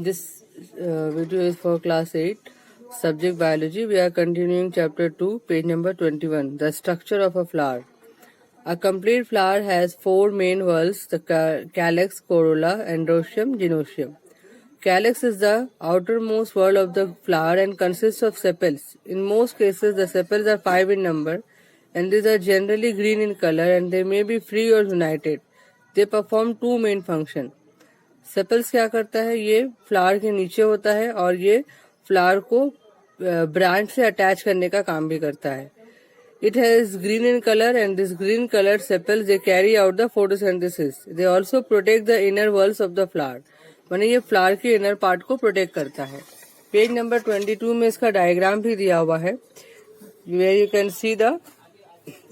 This video is for class 8, subject biology. We are continuing chapter 2, page number 21, the structure of a flower. A complete flower has four main whorls, the calyx, corolla, androecium, gynoecium. Calyx is the outermost whorl of the flower and consists of sepals. In most cases, the sepals are 5 in number and these are generally green in color and they may be free or united. They perform two main functions. Sepals क्या करता है, ये flower के नीचे होता है और ये फ्लावर को ब्रांच से अटैच करने का काम भी करता है. It has green in colour and this green colour sepals they carry out the photosynthesis. They also protect the inner walls of the flower. माने ये फ्लावर के इनर पार्ट को प्रोटेक्ट करता है. पेज नंबर 22 में इसका डायग्राम भी दिया हुआ है, where you can see the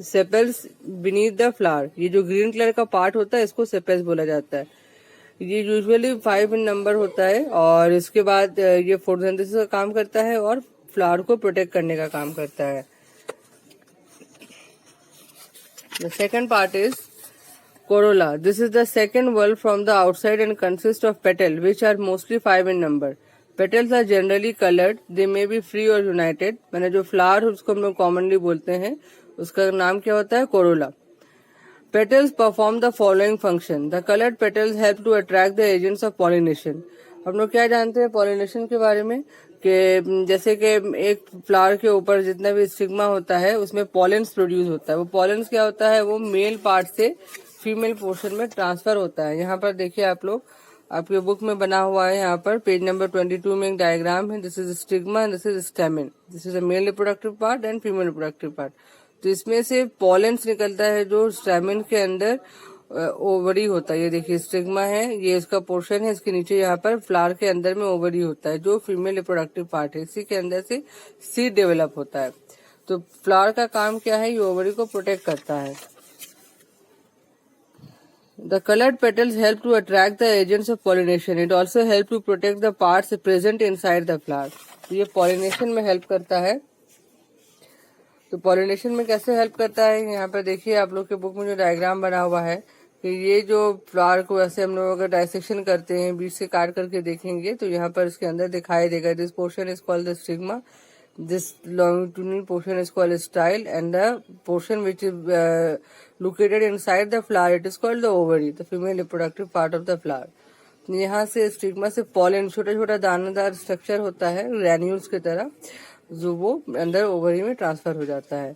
sepals beneath the flower. ये जो ग्रीन कलर का पार्ट होता है इसको सेपल्स बोला जाता है. ये यूजुअली 5 इन नंबर होता है और इसके बाद ये फोटोसिंथेसिस का काम करता है और फ्लावर को प्रोटेक्ट करने का काम करता है. The second part is corolla. This is the second whorl from the outside and consists of petals, which are mostly 5 in number. Petals are generally colored. They may be free or united. मैंने जो flower उसको हम लोग commonly बोलते हैं उसका नाम क्या होता है, Corolla. Petals perform the following function. The colored petals help to attract the agents of pollination. हम लोग क्या जानते हैं पॉलिनेशन के बारे में, कि जैसे कि एक फ्लावर के ऊपर जितना भी स्टिग्मा होता है उसमें पॉलेंस प्रोड्यूस होता है. वो पॉलेंस क्या होता है, वो मेल पार्ट से फीमेल पोर्शन में ट्रांसफर होता है. यहाँ पर देखिए आप लोग, आपके बुक में बना हुआ है, यहाँ पर पेज नंबर 22 में एक डायग्राम है. This is stigma, this is stamen. This is a male reproductive part and female reproductive part. तो इसमें से पॉलेंस निकलता है जो स्टेमिन के अंदर ओवरी होता है. ये देखिए स्टिग्मा है, ये इसका पोर्शन है, इसके नीचे यहाँ पर फ्लावर के अंदर में ओवरी होता है जो फीमेल रिप्रोडक्टिव पार्ट है. इसी के अंदर से सीड डेवलप होता है. तो फ्लावर का काम क्या है, ये ओवरी को प्रोटेक्ट करता है. The colored petals help to attract the agents of pollination. It also help to protect the parts present inside the flower. तो ये पॉलिनेशन में हेल्प करता है. तो पॉलिनेशन में कैसे हेल्प करता है, यहाँ पर देखिए आप लोग के बुक में जो डायग्राम बना हुआ है कि ये जो फ्लावर को ऐसे हम लोग अगर डाइसेक्शन करते हैं, बीच से काट करके देखेंगे तो यहाँ पर इसके अंदर दिखाई देगा. This portion is called the stigma, this longitudinal portion is called style and the portion which is located inside the flower it is called the ovary, the female reproductive part of the flower. यहाँ से stigma से pollen छोटा छोटा दानेदार structure होता है granules की तरह, जो वो अंदर ओवरी में ट्रांसफर हो जाता है.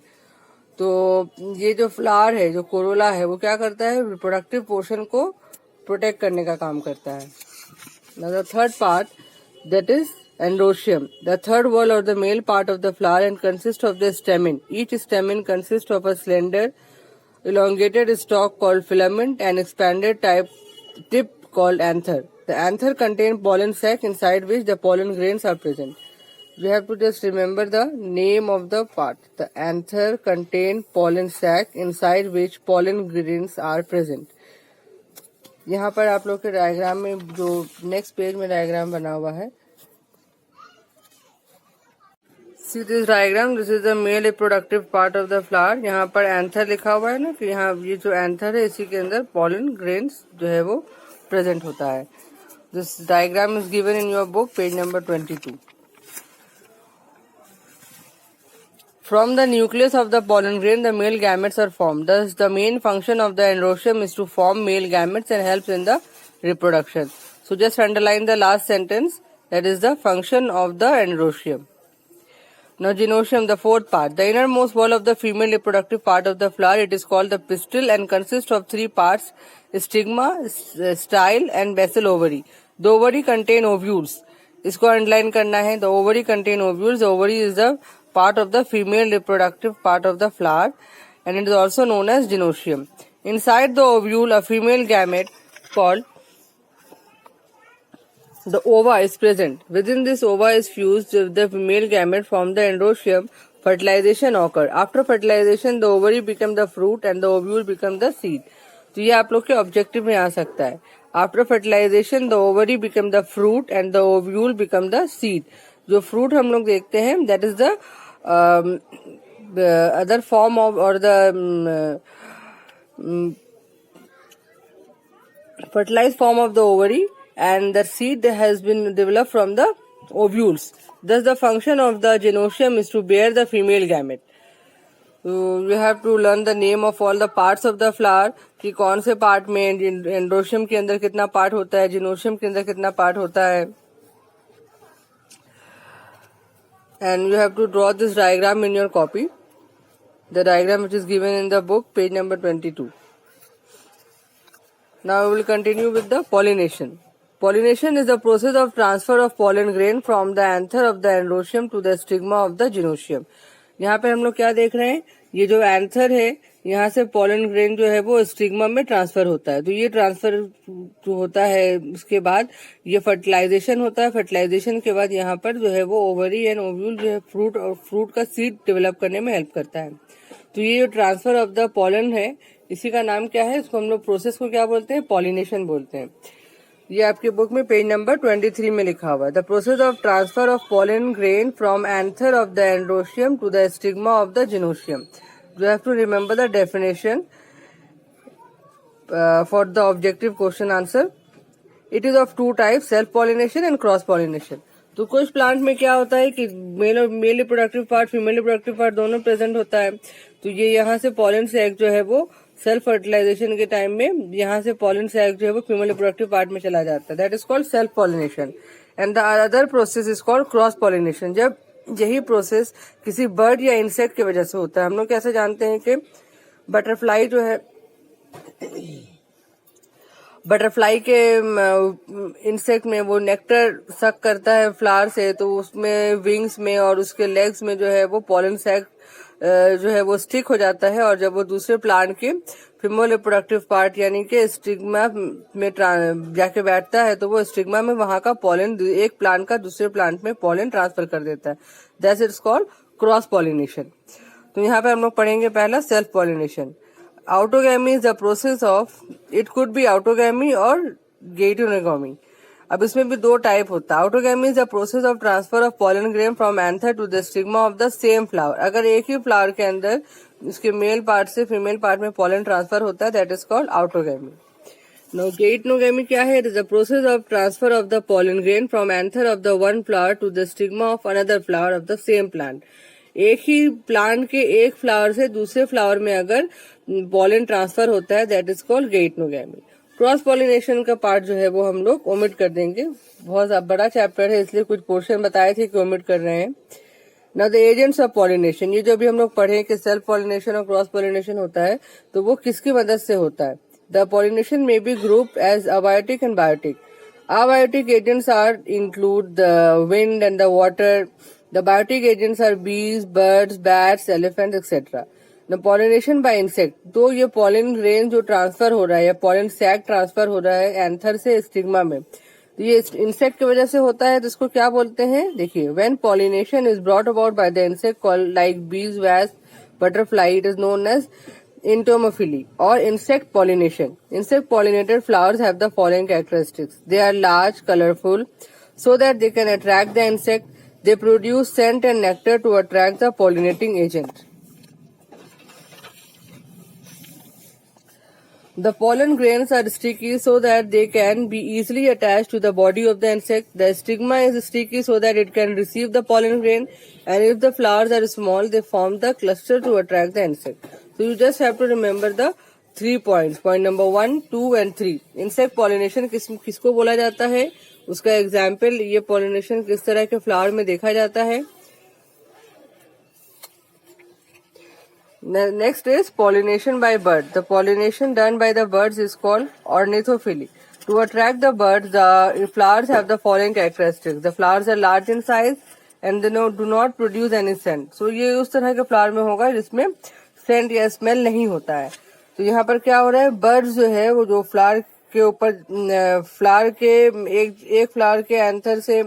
तो ये जो फ्लावर है, जो कोरोला है, वो क्या करता है, रिप्रोडक्टिव पोर्शन को प्रोटेक्ट करने का काम करता है. The third part that is androecium. The third whorl और the male part of the flower and consist of the stamen. Each stamen consist of a slender elongated stalk called filament and expanded tip called anther. The anther contains pollen sac inside which the pollen grains are present. You have to just remember the name of the part. The anther contains pollen sac inside which pollen grains are present. यहाँ पर आप लोग के diagram में जो next page में diagram बना हुआ है, See this diagram, this is the male reproductive part of the flower. यहाँ पर एंथर लिखा हुआ है ना, कि यहाँ ये जो एंथर है इसी के अंदर pollen grains जो है वो प्रेजेंट होता है. This diagram is given in your book, page number 22. From the nucleus of the pollen grain, the male gametes are formed. Thus, the main function of the androecium is to form male gametes and helps in the reproduction. So, just underline the last sentence. That is the function of the androecium. Now, gynoecium, the fourth part. The innermost wall of the female reproductive part of the flower, it is called the pistil and consists of three parts: stigma, style and basal ovary. The ovary contain ovules. इसको underline करना है. The ovary contain ovules. The ovary is the part of the female reproductive part of the flower and it is also known as gynoecium. Inside the ovule, a female gamete called the ova is present. Within this ova is fused with the female gamete from the androecium. Fertilization occur. After fertilization, the ovary become the fruit and the ovule become the seed. तो ये आप लोग के objective में आ सकता है. After fertilization, the ovary become the fruit and the ovule become the seed. जो fruit हम लोग देखते हैं, that is the other form of or the fertilized form of the ovary and the seed has been developed from the ovules. Thus the function of the gynoecium is to bear the female gamete. You have to learn the name of all the parts of the flower, कि कौन से part में androecium के अंदर कितना part होता है, जिनोशियम के अंदर कितना पार्ट होता है. And you have to draw this diagram in your copy. The diagram which is given in the book, page number 22. Now we will continue with the pollination. Pollination is the process of transfer of pollen grain from the anther of the androecium to the stigma of the gynoecium. यहाँ पे हम लोग क्या देख रहे हैं, ये जो एंथर है यहाँ से पॉलन ग्रेन जो है वो स्टिग्मा में ट्रांसफर होता है. तो ये ट्रांसफर जो होता है उसके बाद ये फर्टिलाइजेशन होता है. फर्टिलाइजेशन के बाद यहाँ पर जो है वो ओवरी एंड ओव्यूल जो है फ्रूट का सीड डेवलप करने में हेल्प करता है. तो ये जो ट्रांसफर ऑफ द पॉलन है इसी का नाम क्या है, इसको हम लोग प्रोसेस को क्या बोलते हैं, पॉलिनेशन बोलते हैं. ये आपके बुक में पेज नंबर 23 में लिखा हुआ है. The process of transfer of pollen grain from anther of the androecium to the stigma of the gynoecium. You have to remember the definition for the objective question answer. It is of two types, self pollination and cross pollination. तो कुछ plant में क्या होता है कि male reproductive part female reproductive part दोनों present होता है. तो ये यहाँ से पॉलन सैक जो है वो सेल्फ फर्टिलाइजेशन के टाइम में यहाँ से पॉलन सैक जो है वो फीमेल रिप्रोडक्टिव पार्ट में चला जाता है. That is called self pollination. And the other process is called cross pollination. जब यही प्रोसेस किसी बर्ड या इंसेक्ट की वजह से होता है. हम लोग कैसे जानते हैं कि बटरफ्लाई जो है, बटरफ्लाई के इंसेक्ट में वो नेक्टर सक करता है फ्लावर से, तो उसमें विंग्स में और उसके लेग्स में जो है वो पॉलन सैक जो है वो स्टिक हो जाता है. और जब वो दूसरे प्लांट के फीमेल रिप्रोडक्टिव पार्ट यानी कि स्टिग्मा में जाके बैठता है तो वो स्टिग्मा में वहां का पॉलन एक प्लांट का दूसरे प्लांट में पॉलन ट्रांसफर कर देता है. That's its called cross pollination. तो यहाँ पे हम लोग पढ़ेंगे पहला self pollination. Autogamy is the process of, it could be autogamy और गेटोनोगैमी. अब इसमें भी दो टाइप होता है. Autogamy is the process of transfer of pollen grain from anther to the stigma of the same flower. अगर एक ही फ्लावर के अंदर इसके मेल पार्ट से फीमेल पार्ट में पॉलन ट्रांसफर होता है, that is called autogamy. Now geitonogamy क्या है, it is the process of transfer of the pollen grain from anther of the one flower to the stigma of another flower of the same plant. एक ही plant के एक flower से दूसरे flower में अगर पॉलन ट्रांसफर होता है, that is called geitonogamy. Cross pollination का पार्ट जो है वो हम लोग ओमिट कर देंगे. बहुत बड़ा चैप्टर है इसलिए कुछ पोर्शन बताए थे कि ओमिट कर रहे हैं. Now the agents of pollination, ये जो भी हम लोग पढ़े कि सेल्फ पॉलिनेशन और क्रॉस पॉलिनेशन होता है तो वो किसकी मदद से होता है. द पॉलिनेशन में be group as abiotic and biotic. Abiotic agents are include the wind and the water. The biotic agents are bees, birds, bats, elephant etcetera. The pollination by insect, तो ये पॉलन ग्रेन जो transfer हो रहा है या pollen sac transfer हो रहा है एंथर से स्टिग्मा में, तो ये इंसेक्ट की वजह से होता है. तो इसको क्या बोलते हैं, देखिए, when pollination is brought about by the insect called like bees, वैस, butterfly, it is known as entomophily or insect pollination. Insect pollinated flowers have the following characteristics. They are large, colorful, so that they can attract the insect. They produce scent and nectar to attract the pollinating agent. The pollen grains are sticky so that they can be easily attached to the body of the insect. The stigma is sticky so that it can receive the pollen grain, and if the flowers are small, they form the cluster to attract the insect. So you just have to remember the 3 points. Point number 1, 2 and 3. Insect pollination किसको बोला जाता है, उसका example, ये pollination किस तरह के flower में देखा जाता है. Next is pollination by bird. The pollination done by the birds is called ornithophily. To attract the birds, the flowers have the following characteristics. The flowers are large in size and they do not produce any scent. So ये उस तरह के flower में होगा जिसमें Saint या smell नहीं होता है. तो यहाँ पर क्या हो रहा है, बर्ड्स जो है वो जो फ्लावर के ऊपर फ्लावर के एक फ्लावर के एंथर से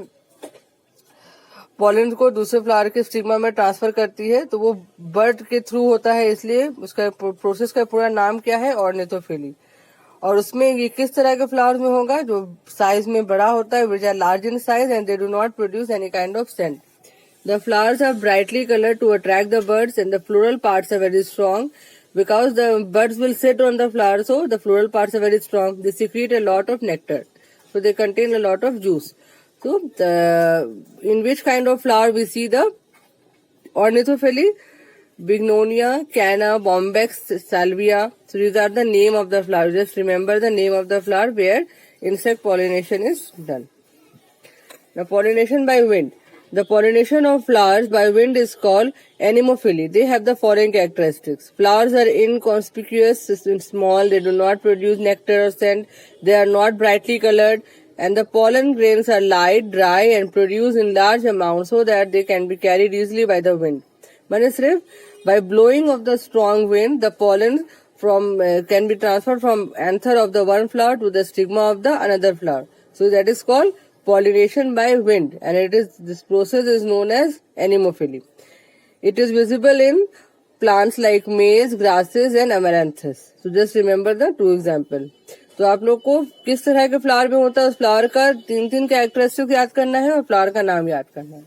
पॉलन को दूसरे फ्लावर के स्टिग्मा में ट्रांसफर करती है, तो वो बर्ड के थ्रू होता है, इसलिए उसका प्रोसेस का पूरा नाम क्या है, ऑर्निथोफिली. और उसमें ये किस तरह के फ्लावर में होगा, जो साइज में बड़ा होता है, which are large in size and they do not produce any kind of scent. The flowers are brightly colored to attract the birds, and the floral parts are very strong because the birds will sit on the flower, so the floral parts are very strong. They secrete a lot of nectar. So they contain a lot of juice. So in which kind of flower we see the ornithophily? Bignonia, Canna, Bombyx, Salvia. So these are the name of the flower. Just remember the name of the flower where insect pollination is done. Now pollination by wind. The pollination of flowers by wind is called anemophily. They have the following characteristics. Flowers are inconspicuous and small. They do not produce nectar or scent. They are not brightly colored. And the pollen grains are light, dry and produced in large amounts so that they can be carried easily by the wind. मैंने सिर्फ by blowing of the strong wind, the pollen can be transferred from anther of the one flower to the stigma of the another flower. So that is called pollination by wind, and this process is known as anemophily. It is visible in plants like maize, grasses and amaranthus. So just remember the two example. तो आप लोग को किस तरह के flower में होता है उस फ्लावर का तीन कैरेक्टरिस्टिक याद करना है और फ्लावर का नाम याद करना है.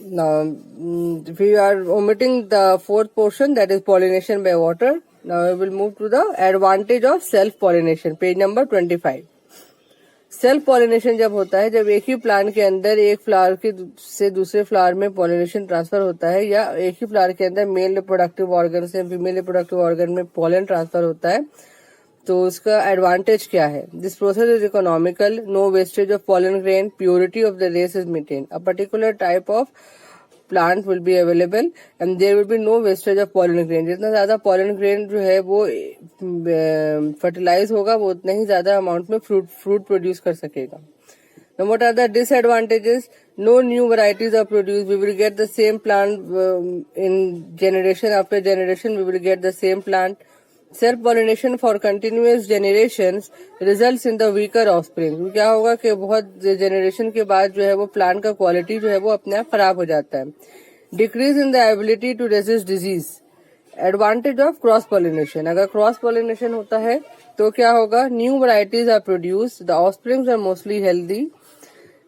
Now, we are omitting the fourth portion, that is pollination by water. Now, we will move to the advantage of self-pollination, page number 25. Self pollination जब होता है, जब एक ही प्लांट के अंदर एक फ्लावर से दूसरे फ्लावर में पॉलिनेशन ट्रांसफर होता है, या एक ही फ्लावर के अंदर मेल रिप्रोडक्टिव ऑर्गन से फीमेल रिप्रोडक्टिव ऑर्गन में पॉलन ट्रांसफर होता है, तो उसका एडवांटेज क्या है? This process is economical, no wastage of pollen grain, purity of the race is maintain, a particular type of plant will be available and there will be no wastage of pollen grain. जितना ज्यादा pollen grain जो है वो fertilise होगा, वो उतना ही ज्यादा amount में फ्रूट प्रोड्यूस कर सकेगा. Now what are the disadvantages? No new varieties are produced. We will get the same plant in generation after generation. We will get the same plant. Self-pollination for continuous generations results in the weaker offspring. क्या होगा कि बहुत generation के बाद जो है वो plant का quality जो है वो अपने आप खराब हो जाता है. Decrease in the ability to resist disease. Advantage of cross pollination. अगर cross pollination होता है तो क्या होगा? New varieties are produced. The offsprings are mostly healthy,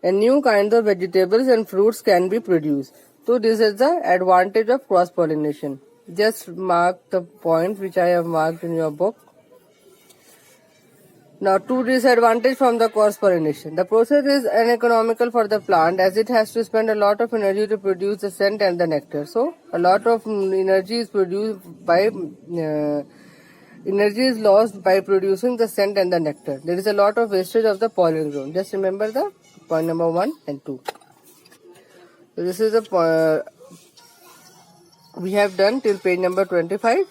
and new kinds of vegetables and fruits can be produced. So this is the advantage of cross pollination. Just mark the points which I have marked in your book. Now, two disadvantages from the cross pollination. The process is uneconomical for the plant as it has to spend a lot of energy to produce the scent and the nectar. So, a lot of energy is lost by producing the scent and the nectar. There is a lot of wastage of the pollen grain. Just remember the point number 1 and 2. So, this is the we have done till page number 25.